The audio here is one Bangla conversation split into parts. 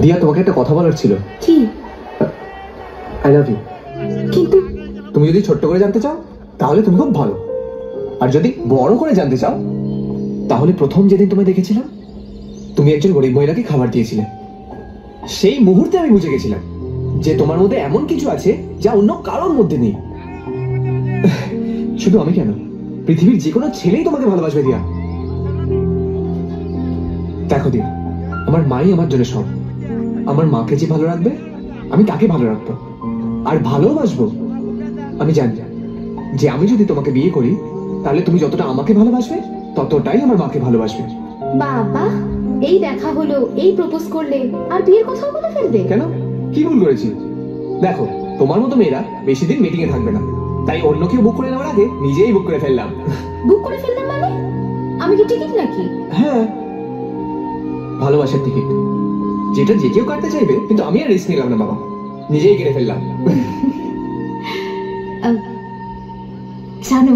দিয়া, তোমাকে একটা কথা বলার ছিল। কি? I love you. কিন্তু তুমি যদি ছোট্ট করে জানতে চাও তাহলে তুমি খুব ভালো, আর যদি বড় করে জানতে চাও তাহলে প্রথম যেদিন তোমায় দেখেছিলাম তুমি একজন গরিব মহিলাকে খাবার দিয়েছিলে, সেই মুহূর্তে আমি বুঝে গেছিলাম যে তোমার মধ্যে এমন কিছু আছে যা অন্য কারোর মধ্যে নেই। শুধু আমি কেন, পৃথিবীর যে কোনো ছেলেই তোমাকে ভালোবাসবে দিয়া। দেখো দিয়া, আমার মাই আমার জন্য সব। আমার মাকে যে ভালো রাখবে আমি তাকে ভালো রাখবো, আর ভালোবাসবো। আমি জানি যে আমি যদি তোমাকে বিয়ে করি তাহলে তুমি যতটা আমাকে ভালোবাসবে ততটাই আমার মাকে ভালোবাসবে। বাবা, এই দেখা হলো, এই প্রপোজ করলে, আর বিয়ের কথাও বলে ফেলবে? কেন, কি ভুল করেছি? দেখো, তোমার মতো মেয়েরা বেশি দিন মিটিং এ থাকবে না, তাই অন্য কেউ বুক করে নেওয়ার আগে নিজেই বুক করে ফেললাম। বুক করে ফেললাম মানে? আমি কি টিকিট নাকি? হ্যাঁ, ভালোবাসার টিকিট, যেটা যে কেউ কাটতে চাইবে, কিন্তু আমি আর রিস্ক নিলাম না বাবা, নিজেই কেটে ফেললাম। জানো,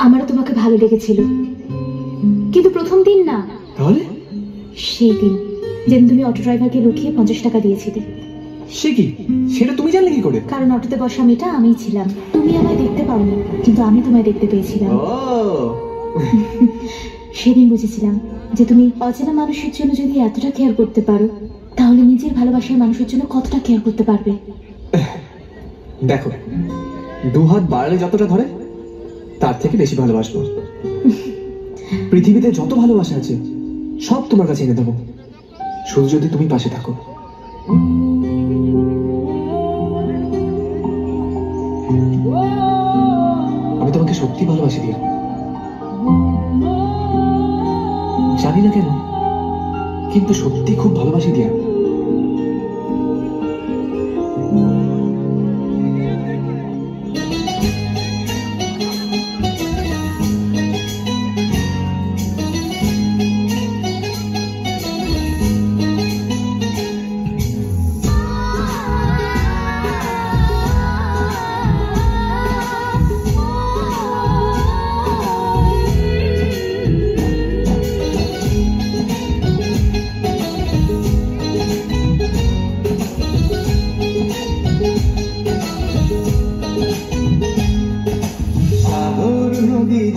আমারও তোমাকে ভালো লেগেছিল, কিন্তু প্রথম দিন না। তাহলে? সেই দিন যেদিন তুমি অটো ড্রাইভারকে লুকিয়ে 50 টাকা দিয়েছিলে। সে কি? সেটা তুমি জানলে কি করে? কারণ অটোতে বসা মেয়েটা আমিই ছিলাম। তুমি আমায় দেখতে পাওনি, কিন্তু আমি তোমায় দেখতে পেয়েছিলাম। সেদিন বুঝেছিলাম যে তুমি অচেনা মানুষের জন্য যদি এতটা কেয়ার করতে পারো, তাহলে নিজের ভালোবাসার মানুষের জন্য কতটা কেয়ার করতে পারবে। দেখো, দু হাত বাড়ালে যতটা ধরে তার থেকে বেশি ভালোবাসবো। পৃথিবীতে যত ভালোবাসা আছে সব তোমার কাছে এনে দেবো, শুধু যদি তুমি পাশে থাকো। আমি তোমাকে সত্যি ভালোবাসি দিয়া, জানি না কেন, কিন্তু সত্যি খুব ভালোবাসি দিয়া।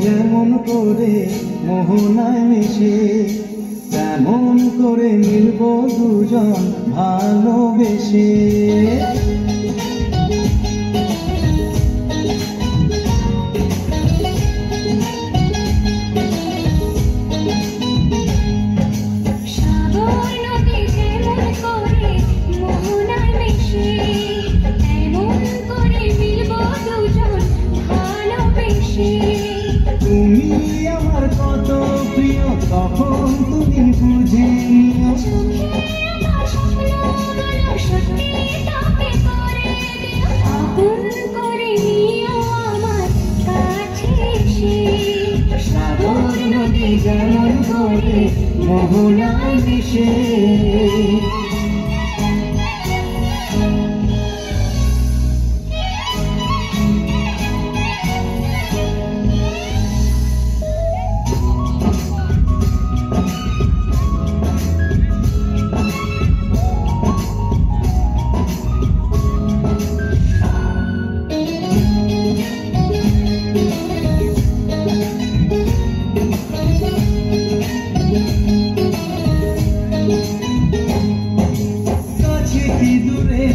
যেমন করে মোহনায় মিশে, তেমন করে মিলব দুজন ভালোবেসে। তুমি আমার কত প্রিয়, তখন তুমি বুঝে নিও। সাগর নদী যেমন করে মোহনায় মিশে। কাছে কি দূরে